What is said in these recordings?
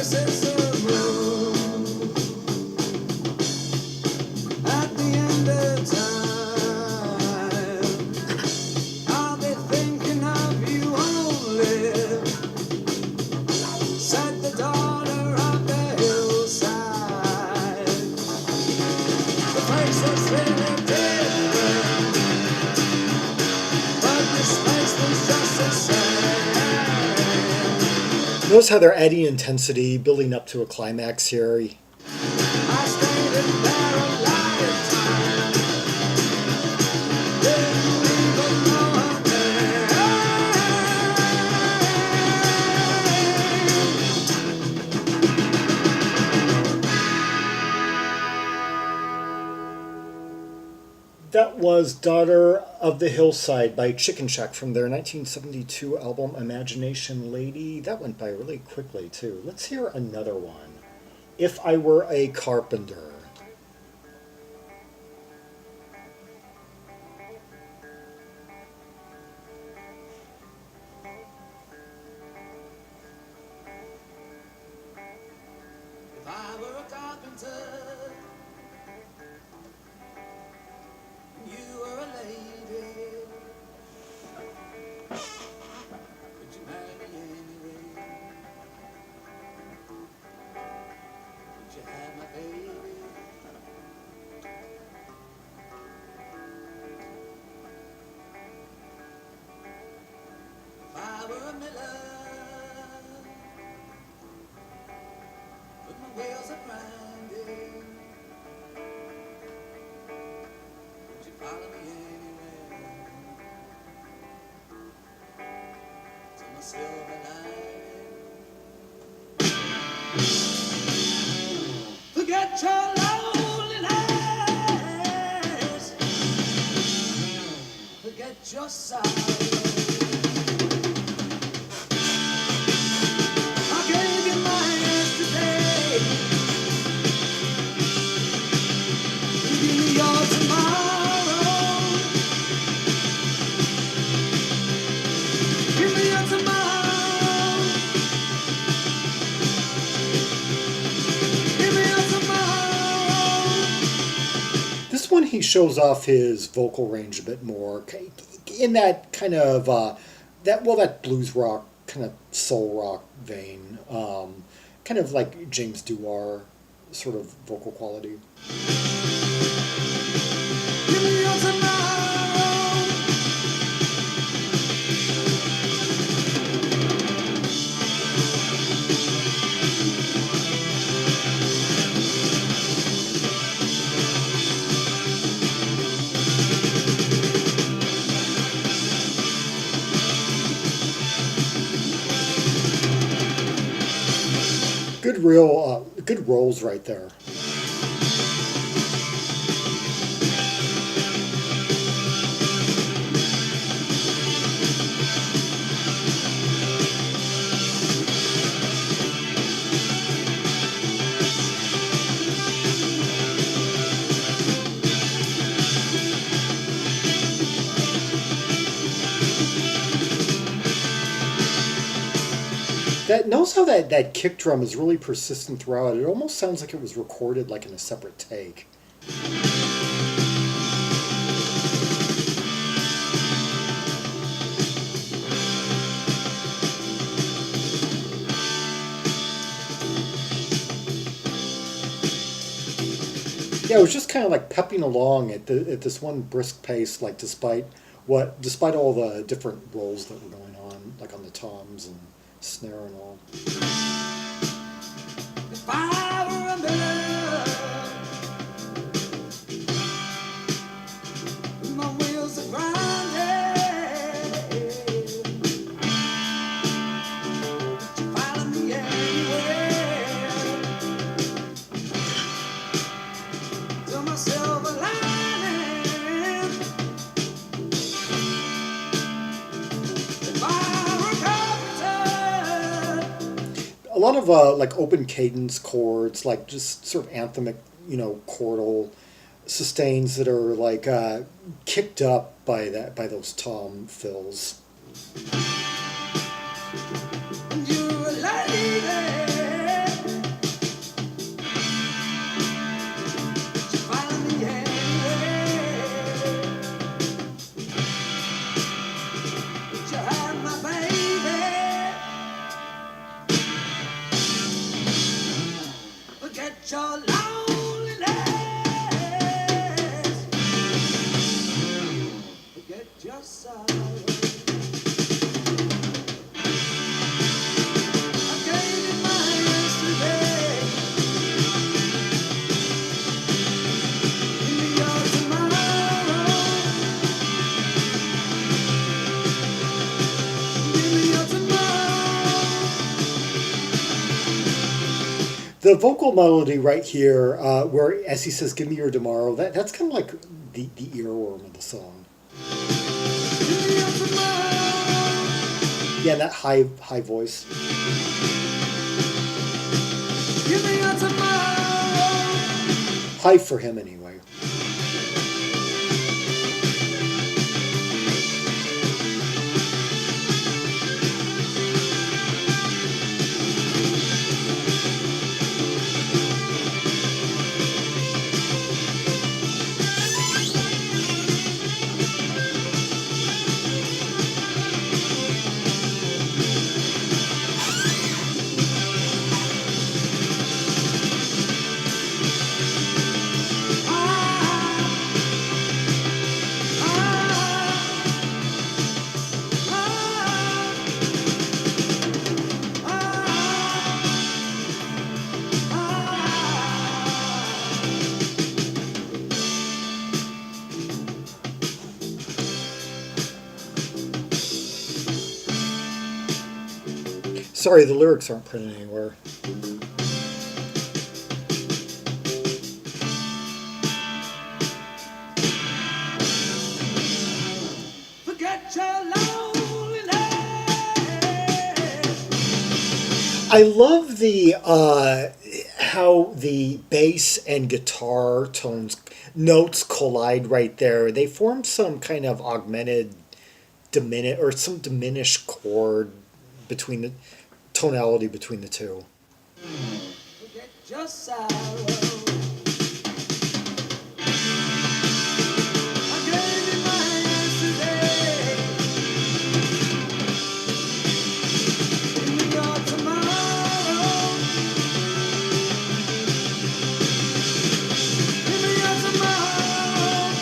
this is the rule. At the end of time, I'll be thinking of you only. Said the daughter of the hillside. The place is really different, but this place was just the same. Notice how they're adding intensity, building up to a climax here. I stayed in there a lifetime. Didn't even know her That was Daughter of the Hillside by Chkiantz from their 1972 album Imagination Lady. That went by really quickly, too. Let's hear another one. If I Were a Carpenter. If I were a carpenter, you were a lady, would you marry me anyway? Would you have my baby? If I were a miller, with my wheels a grinding, would you follow me anywhere to my silver line? Forget your loneliness, forget your sorrow. I gave you my yesterday, you give me your tomorrow. Give me your tomorrow. Give me your tomorrow. This one he shows off his vocal range a bit more in that kind of that blues rock kind of soul rock vein, kind of like James Dewar sort of vocal quality. Give me your tomorrow. Good rolls right there. Notice how that kick drum is really persistent throughout. It almost sounds like it was recorded like in a separate take. Yeah, it was just kind of like pepping along at this one brisk pace, like despite all the different rolls that were going on, like on the toms and snare and all. If I were a miller, with my wheels are grinding, would you follow me anywhere to my silver lining? If I were a carpenter, A lot of like open cadence chords, like just sort of anthemic, chordal sustains that are like kicked up by those tom fills. and you're a lady, The vocal melody right here, where as he says, "Give me your tomorrow," that's kind of like the earworm of the song. Give me your tomorrow. Yeah, that high voice. Give me your tomorrow. High for him anyway. Sorry, the lyrics aren't printed anywhere. Forget your loneliness. I love the how the bass and guitar notes collide right there. They form some kind of augmented or some diminished chord between the tonality between the two. Forget your sorrow. I gave you my yesterday. Give me your tomorrow. Give me your tomorrow.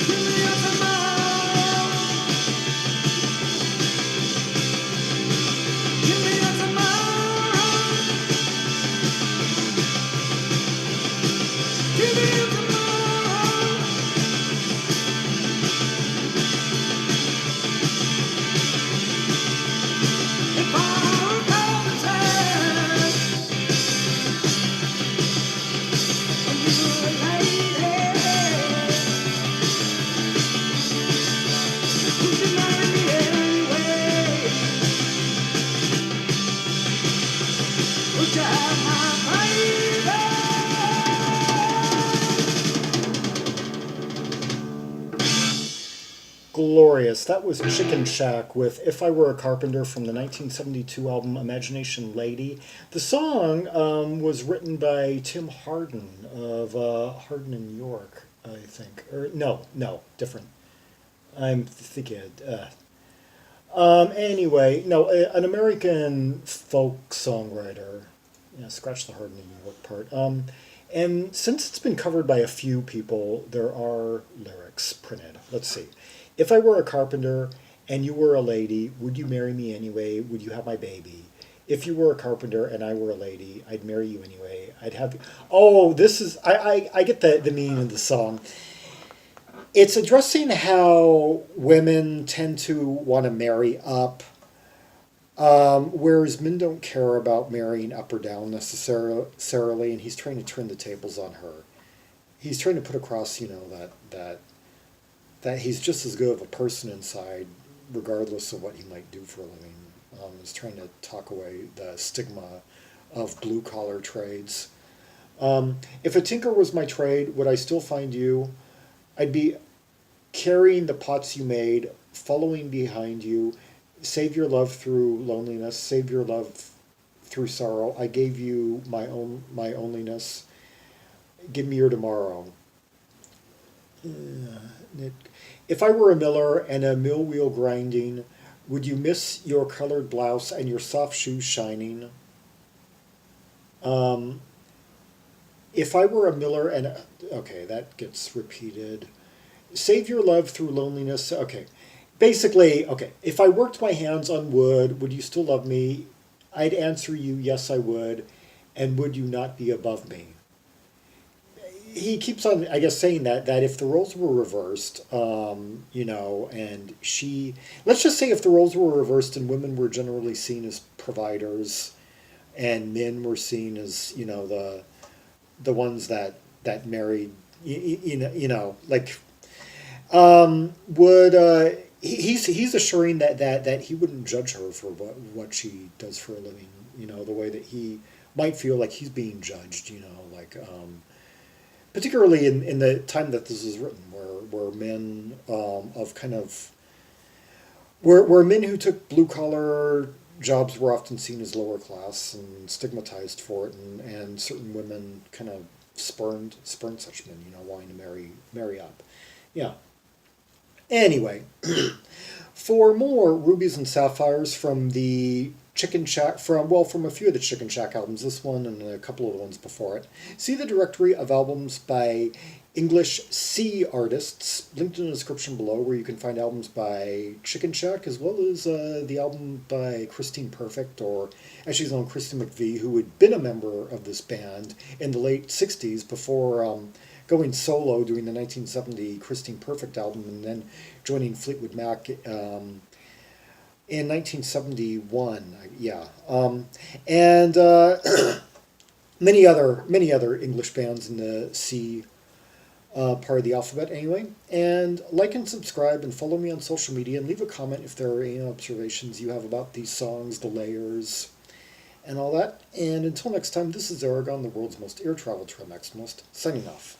Give me your tomorrow. Give me your tomorrow. Give me your tomorrow. If I were Carpenter and you were a lady, would you marry me anyway? Would you have my baby? Glorious. That was Chicken Shack with "If I Were a Carpenter" from the 1972 album Imagination Lady. The song was written by Tim Hardin of Hardin in York, I think. Or no, different. I'm thinking. Anyway, no, an American folk songwriter. Yeah, scratch the Hardin in York part. And since it's been covered by a few people, there are lyrics printed. Let's see. "If I were a carpenter and you were a lady, would you marry me anyway? Would you have my baby? If you were a carpenter and I were a lady, I'd marry you anyway. I'd have you." Oh, this is I get the meaning of the song. It's addressing how women tend to want to marry up, whereas men don't care about marrying up or down necessarily, and he's trying to turn the tables on her. He's trying to put across, that he's just as good of a person inside, regardless of what he might do for a living. He's trying to talk away the stigma of blue-collar trades. "If a tinker was my trade, would I still find you? I'd be carrying the pots you made, following behind you. Save your love through loneliness, save your love through sorrow. I gave you my onlyness. Give me your tomorrow." "If I were a miller and a mill wheel grinding, would you miss your colored blouse and your soft shoes shining?" If I were a miller and... Okay, that gets repeated. "Save your love through loneliness." Okay. Basically, okay, "If I worked my hands on wood, would you still love me? I'd answer you, yes, I would. And would you not be above me?" he keeps on, I guess, saying that if the roles were reversed, you know, and let's just say if the roles were reversed and women were generally seen as providers, and men were seen as, you know, the ones that married, you know, like, would he's assuring that he wouldn't judge her for what she does for a living, you know, the way that he might feel like he's being judged, you know, like, particularly in the time that this is written, where men of kind of where men who took blue collar jobs were often seen as lower class and stigmatized for it, and certain women kind of spurned such men, you know, wanting to marry up. Yeah. Anyway, for more rubies and sapphires from the Chicken Shack, from a few of the Chicken Shack albums, this one and a couple of the ones before it, see the directory of albums by English C artists linked in the description below, where you can find albums by Chicken Shack as well as the album by Christine Perfect, or as she's known, Christy McVie, who had been a member of this band in the late 60s before going solo, doing the 1970 Christine Perfect album, and then joining Fleetwood Mac in 1971. Yeah, and many other English bands in the C part of the alphabet anyway. And like and subscribe and follow me on social media, and leave a comment if there are any observations you have about these songs, the layers, and all that. And until next time, this is Zaragon, the world's most air-traveled maximalist, signing off.